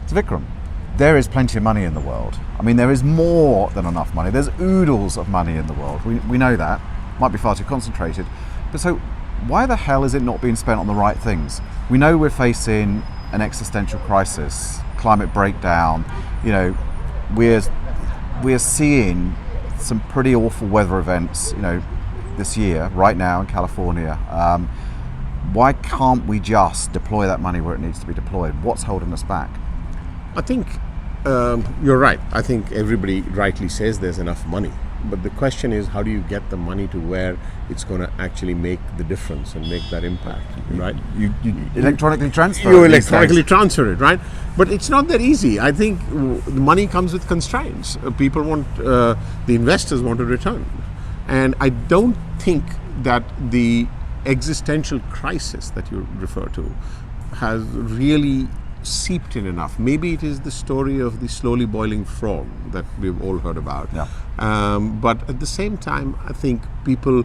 So Vikram, there is plenty of money in the world. I mean, there is more than enough money. There's oodles of money in the world. We know that. Might be far too concentrated. But so why the hell is it not being spent on the right things? We know we're facing an existential crisis, climate breakdown. You know, we're seeing some pretty awful weather events, you know, this year, right now in California. Why can't we just deploy that money where it needs to be deployed? What's holding us back? I think you're right. I think everybody rightly says there's enough money. But the question is, how do you get the money to where it's going to actually make the difference and make that impact, right? You electronically transfer You it these electronically days. transfer it, right? But it's not that easy. I think the money comes with constraints. People want, the investors want a return. And I don't think that the existential crisis that you refer to has really seeped in enough. Maybe it is the story of the slowly boiling frog that we've all heard about. Yeah. But at the same time, I think people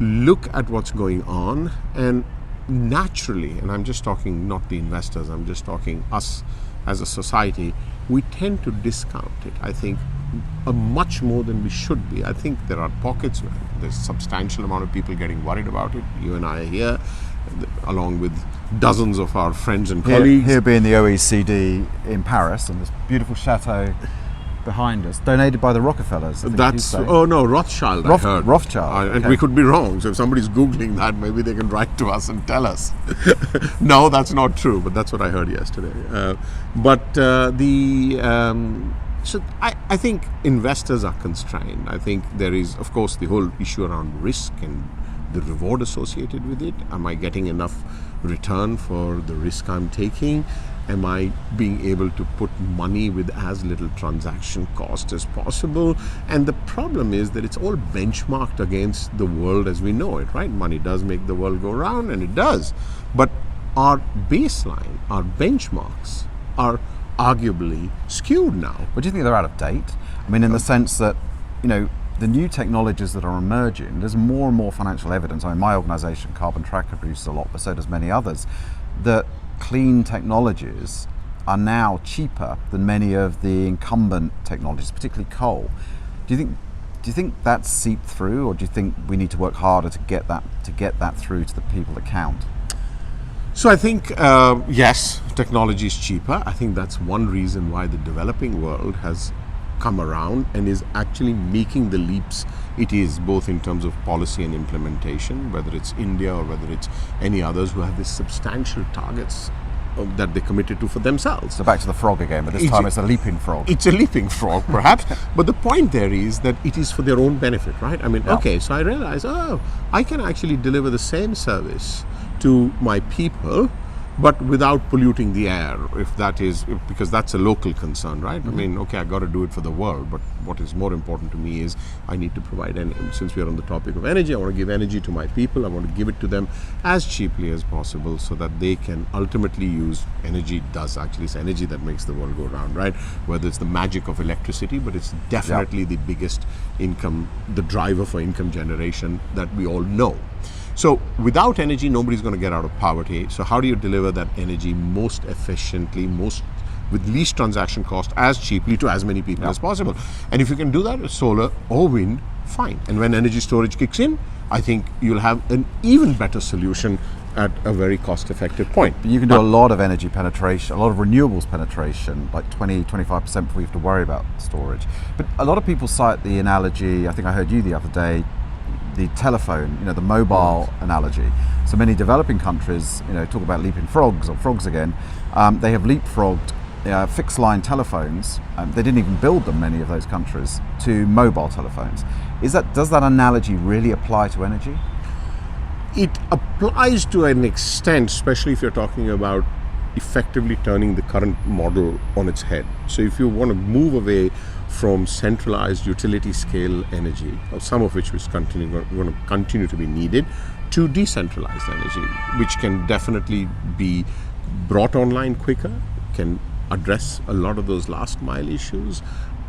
look at what's going on and naturally, and I'm just talking not the investors, I'm just talking us as a society, we tend to discount it. I think much more than we should be. I think there are pockets where there's a substantial amount of people getting worried about it. You and I are here, along with dozens of our friends and colleagues. Here being the OECD in Paris, and this beautiful chateau behind us, donated by the Rockefellers. I think That's, you say. oh no, Rothschild, I heard. Rothschild, And okay. we could be wrong. So if somebody's Googling that, maybe they can write to us and tell us. No, that's not true, but that's what I heard yesterday. So I think investors are constrained. I think there is, of course, the whole issue around risk and the reward associated with it. Am I getting enough return for the risk I'm taking? Am I being able to put money with as little transaction cost as possible? And the problem is that it's all benchmarked against the world as we know it, right? Money does make the world go round, and it does. But our baseline, our benchmarks are arguably skewed now. But do you think they're out of date? I mean, in the sense that, you know, the new technologies that are emerging, there's more and more financial evidence. I mean, my organisation, Carbon Tracker, produces a lot, but so does many others, that clean technologies are now cheaper than many of the incumbent technologies, particularly coal. Do you think that's seeped through, or do you think we need to work harder to get that through to the people that count? So I think, yes, technology is cheaper. I think that's one reason why the developing world has come around and is actually making the leaps it is, both in terms of policy and implementation, whether it's India or whether it's any others who have these substantial targets that they committed to for themselves. So back to the frog again, but this time it's a leaping frog. It's a leaping frog, perhaps. But the point there is that it is for their own benefit, right? I mean, okay, so I realize, I can actually deliver the same service to my people, but without polluting the air, because that's a local concern, right? I mean, okay, I got to do it for the world, but what is more important to me is I need to provide, since we are on the topic of energy, I want to give energy to my people. I want to give it to them as cheaply as possible so that they can ultimately use energy. It's energy that makes the world go round, right? Whether it's the magic of electricity, but it's definitely the biggest the driver for income generation that we all know. So without energy, nobody's going to get out of poverty. So how do you deliver that energy most efficiently, with least transaction cost, as cheaply to as many people as possible? And if you can do that with solar or wind, fine. And when energy storage kicks in, I think you'll have an even better solution at a very cost-effective point. But you can do a lot of energy penetration, a lot of renewables penetration, like 20-25% before you have to worry about storage. But a lot of people cite the analogy, I think I heard you the other day, the telephone, the mobile analogy. So many developing countries, talk about leaping frogs or frogs again. They have leapfrogged fixed line telephones. They didn't even build them, many of those countries, to mobile telephones. Does that analogy really apply to energy? It applies to an extent, especially if you're talking about effectively turning the current model on its head. So if you want to move away from centralized utility scale energy, or some of which is going to continue to be needed, to decentralized energy, which can definitely be brought online quicker, can address a lot of those last mile issues,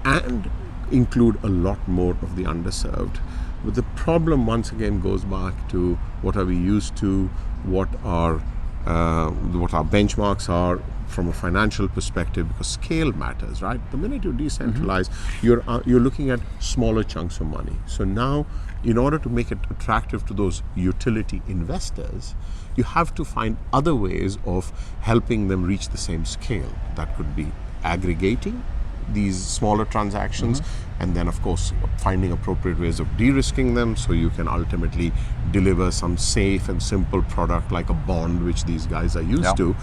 and include a lot more of the underserved. But the problem once again goes back to what are we used to, what are what our benchmarks are from a financial perspective, because scale matters, right? The minute you decentralize, you're looking at smaller chunks of money. So now, in order to make it attractive to those utility investors, you have to find other ways of helping them reach the same scale. That could be aggregating these smaller transactions, and then of course finding appropriate ways of de-risking them, so you can ultimately deliver some safe and simple product like a bond, which these guys are used to,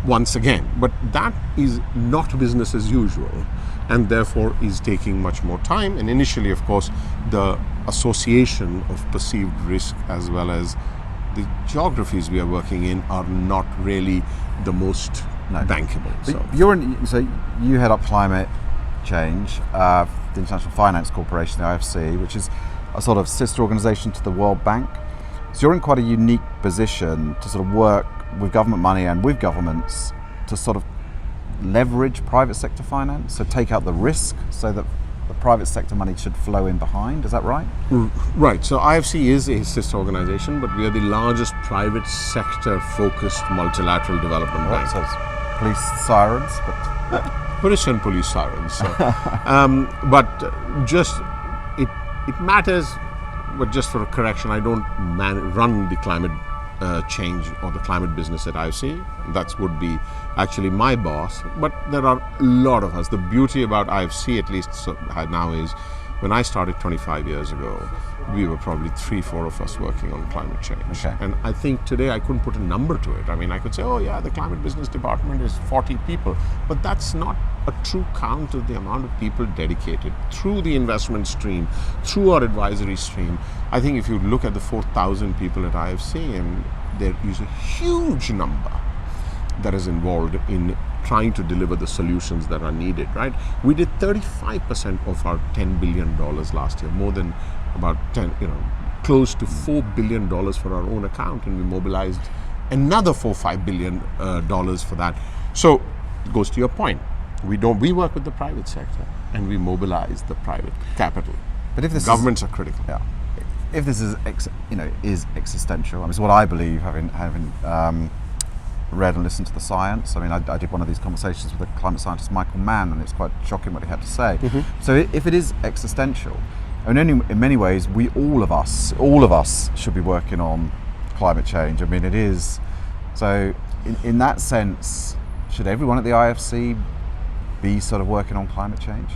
once again. But that is not business as usual, and therefore is taking much more time. And initially, of course, the association of perceived risk as well as the geographies we are working in are not really the most bankable. So you head up climate change, the International Finance Corporation, the IFC, which is a sort of sister organization to the World Bank. So you're in quite a unique position to sort of work with government money and with governments to sort of leverage private sector finance, so take out the risk so that the private sector money should flow in behind. Is that right? Right. So IFC is a sister organization, but we are the largest private sector focused multilateral development bank. So it's police sirens, but Police and police sirens. So, but just it matters. But just for a correction, I don't run the climate change or the climate business at IFC. That would be actually my boss. But there are a lot of us. The beauty about IFC, at least now, is when I started 25 years ago, we were probably 3-4 of us working on climate change. Okay. And I think today I couldn't put a number to it. I mean, I could say, oh yeah, the climate business department is 40 people, but that's not a true count of the amount of people dedicated through the investment stream, through our advisory stream. I think if you look at the 4,000 people at IFC, and there is a huge number that is involved in trying to deliver the solutions that are needed, right? We did 35% of our $10 billion last year, more than about close to $4 billion for our own account, and we mobilized another $4-5 billion for that. So it goes to your point. We work with the private sector and we mobilize the private capital. But if this governments are critical. Yeah. If this is is existential, I mean, it's what I believe, having read and listened to the science. I mean, I did one of these conversations with the climate scientist Michael Mann, and it's quite shocking what he had to say. So if it is existential, I mean, in many ways, all of us should be working on climate change. I mean, it is. So in that sense, should everyone at the IFC be sort of working on climate change?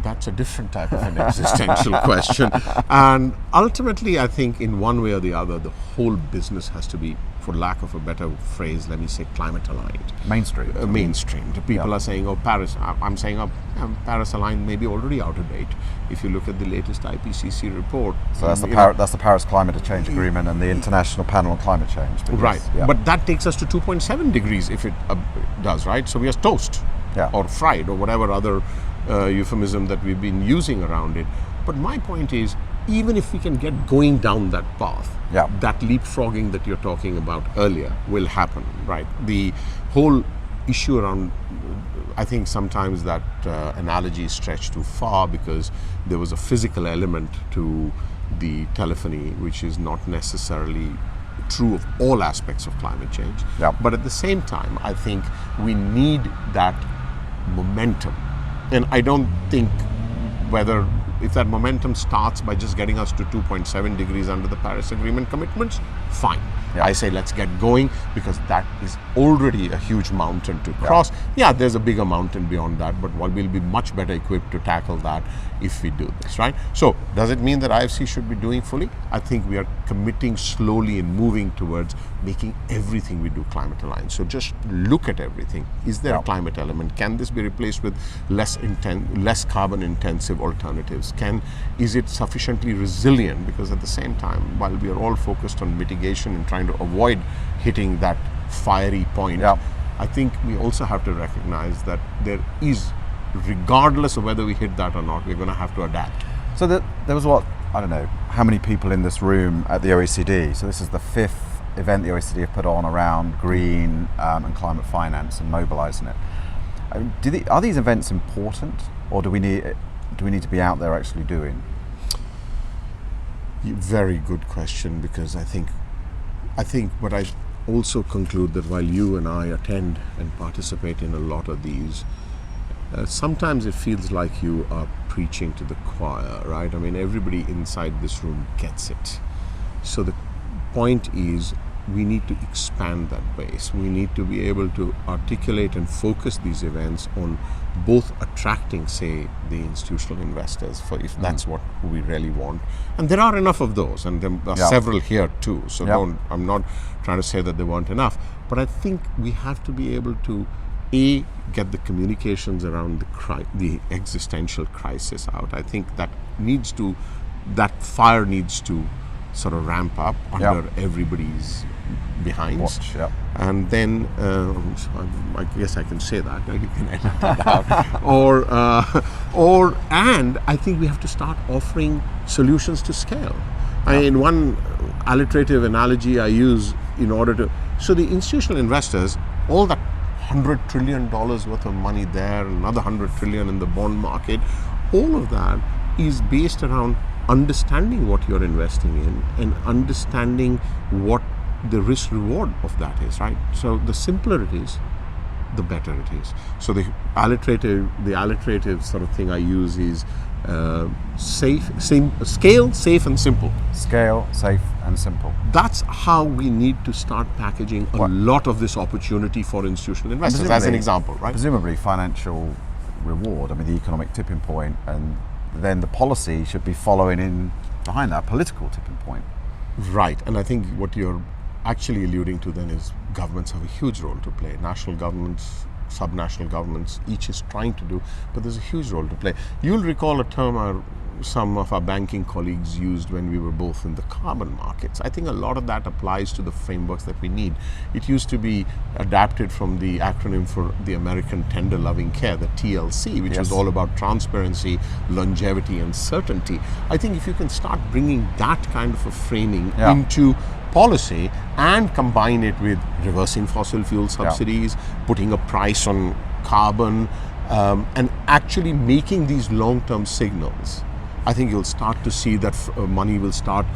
That's a different type of an existential question. And ultimately, I think in one way or the other, the whole business has to be, for lack of a better phrase, let me say climate aligned. Mainstream. Mainstream. People are saying, oh, Paris. I'm saying, Paris aligned may be already out of date. If you look at the latest IPCC report. So that's the Paris Climate Change Agreement and the International Panel on Climate Change. Because, right. Yeah. But that takes us to 2.7 degrees if it does, right? So we are toast or fried or whatever other euphemism that we've been using around it. But my point is, even if we can get going down that path, that leapfrogging that you're talking about earlier will happen, right? The whole issue around, I think sometimes that analogy is stretched too far, because there was a physical element to the telephony, which is not necessarily true of all aspects of climate change. But at the same time, I think we need that momentum. And I don't think if that momentum starts by just getting us to 2.7 degrees under the Paris Agreement commitments, fine. I say let's get going, because that is already a huge mountain to cross. There's a bigger mountain beyond that, but we'll be much better equipped to tackle that if we do this, right? So does it mean that IFC should be doing fully? I think we are committing slowly and moving towards making everything we do climate aligned. So just look at everything. Is there a climate element? Can this be replaced with less carbon intensive alternatives? Is it sufficiently resilient? Because at the same time, while we are all focused on mitigation and trying to avoid hitting that fiery point, I think we also have to recognize that there is, regardless of whether we hit that or not, we're going to have to adapt. So there was I don't know, how many people in this room at the OECD? So this is the 5th event the OECD have put on around green and climate finance and mobilising it. I mean, are these events important, or do we need to be out there actually doing? Very good question, because I think I think, but I also conclude that while you and I attend and participate in a lot of these, sometimes it feels like you are preaching to the choir, right? I mean, everybody inside this room gets it. So the point is, we need to expand that base. We need to be able to articulate and focus these events on both attracting, say, the institutional investors, for if that's what we really want. And there are enough of those, and there are several here too. So I'm not trying to say that there weren't enough, but I think we have to be able to get the communications around the existential crisis out. I think that fire needs to sort of ramp up under everybody's behinds. And then I guess I can say that. You can edit that out. And I think we have to start offering solutions to scale. In one alliterative analogy I use so the institutional investors, all that $100 trillion worth of money there, another $100 trillion in the bond market, all of that is based around understanding what you're investing in and understanding what the risk reward of that is, right? So the simpler it is, the better it is. So the alliterative sort of thing I use is scale, safe and simple. Scale, safe and simple. That's how we need to start packaging a lot of this opportunity for institutional investors, as an example, right? Presumably financial reward, I mean the economic tipping point, and then the policy should be following in behind that political tipping point. Right, and I think what you're actually alluding to then is governments have a huge role to play. National governments, subnational governments, each is trying to do, but there's a huge role to play. You'll recall a term some of our banking colleagues used when we were both in the carbon markets. I think a lot of that applies to the frameworks that we need. It used to be adapted from the acronym for the American Tender Loving Care, the TLC, which was all about transparency, longevity, and certainty. I think if you can start bringing that kind of a framing into policy and combine it with reversing fossil fuel subsidies, putting a price on carbon, and actually making these long-term signals, I think you'll start to see that money will start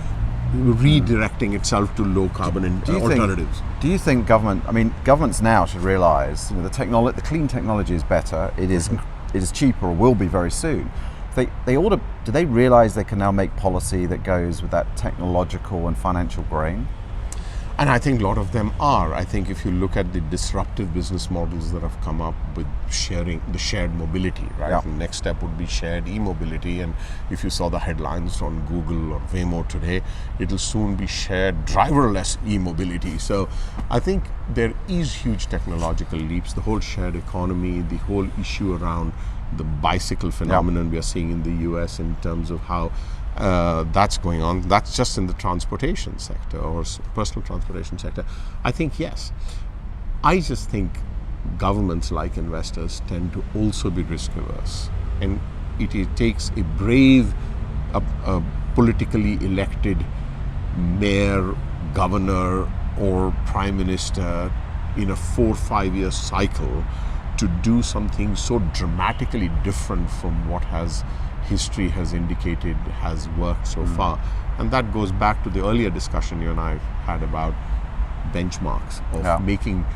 redirecting itself to low carbon alternatives. Do you think governments now should realise the clean technology is better, it is cheaper or will be very soon. Do they realise they can now make policy that goes with that technological and financial brain? And I think a lot of them are. I think if you look at the disruptive business models that have come up with the shared mobility, right? The next step would be shared e-mobility. And if you saw the headlines on Google or Waymo today, it'll soon be shared driverless e-mobility. So I think there is huge technological leaps. The whole shared economy, the whole issue around the bicycle phenomenon we are seeing in the US in terms of how that's going on. That's just in the transportation sector or personal transportation sector. I think yes. I just think governments, like investors, tend to also be risk averse, and it takes a brave, politically elected mayor, governor, or prime minister in a 4 or 5 year cycle to do something so dramatically different from what history has indicated has worked so far. And that goes back to the earlier discussion you and I had about benchmarks of making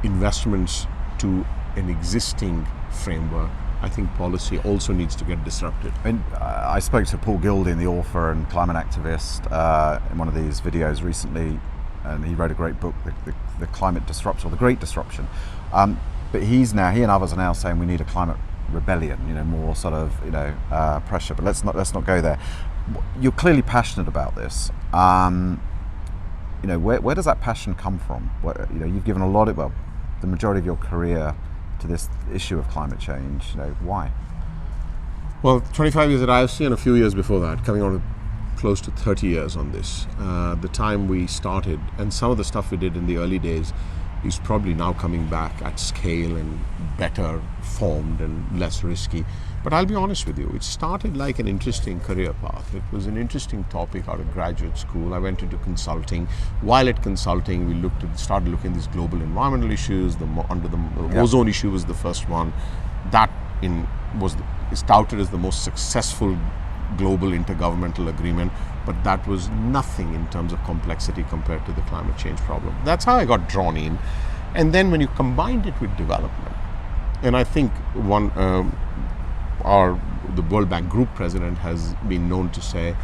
investments to an existing framework. I think policy also needs to get disrupted. I spoke to Paul Gilding, the author and climate activist, in one of these videos recently, and he wrote a great book, The Climate Disruption, or The Great Disruption. But he and others are now saying we need a climate rebellion, more sort of pressure. But let's not go there. You're clearly passionate about this. Where does that passion come from? You've given the majority of your career to this issue of climate change. Why? Well, 25 years at IFC and a few years before that, coming on close to 30 years on this. The time we started, and some of the stuff we did in the early days is probably now coming back at scale and better formed and less risky. But I'll be honest with you, it started like an interesting career path. It was an interesting topic out of graduate school. I went into consulting. While at consulting, we started looking at these global environmental issues. The ozone issue was the first one. That is touted as the most successful global intergovernmental agreement. but that was nothing in terms of complexity compared to the climate change problem. That's how I got drawn in. And then when you combined it with development, and I think the World Bank Group president has been known to say,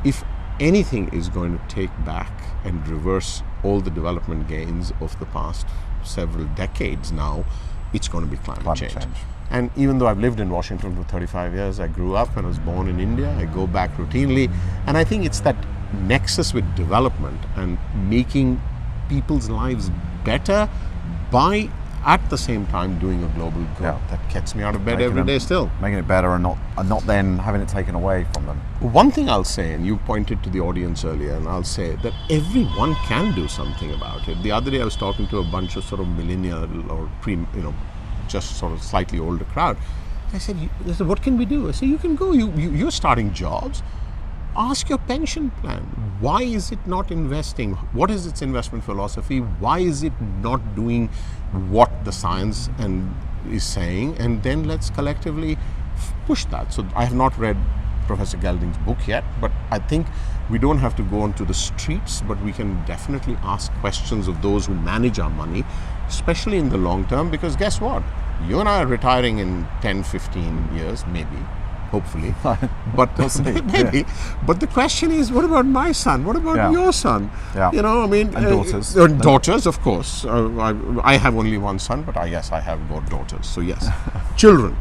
if anything is going to take back and reverse all the development gains of the past several decades now, it's going to be climate change. And even though I've lived in Washington for 35 years, I grew up and was born in India, I go back routinely, and I think it's that nexus with development and making people's lives better by at the same time doing a global good that gets me out of bed every day still. Making it better and not then having it taken away from them. One thing I'll say, and you pointed to the audience earlier, and I'll say that everyone can do something about it. The other day I was talking to a bunch of sort of millennial or just sort of slightly older crowd. I said, what can we do? I said, you can go, you're starting jobs. Ask your pension plan. Why is it not investing? What is its investment philosophy? Why is it not doing what the science is saying? And then let's collectively push that. So I have not read Professor Gelding's book yet, but I think we don't have to go onto the streets, but we can definitely ask questions of those who manage our money, especially in the long term, because guess what? You and I are retiring in 10, 15 years, maybe. Hopefully, but maybe. But the question is, what about my son? What about your son? You know, I mean, and daughters. Daughters, of course. I have only one son, but I have got daughters. So yes, children.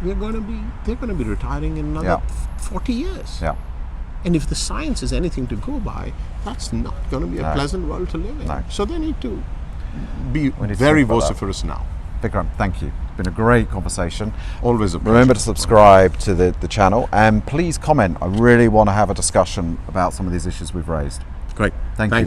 They're going to be retiring in another 40 years. Yeah. And if the science is anything to go by, that's not going to be a pleasant world to live in. No. So they need to be very vociferous now. Vikram, thank you. It's been a great conversation. Always a pleasure. Remember to subscribe to the channel and please comment. I really want to have a discussion about some of these issues we've raised. Great. Thank you.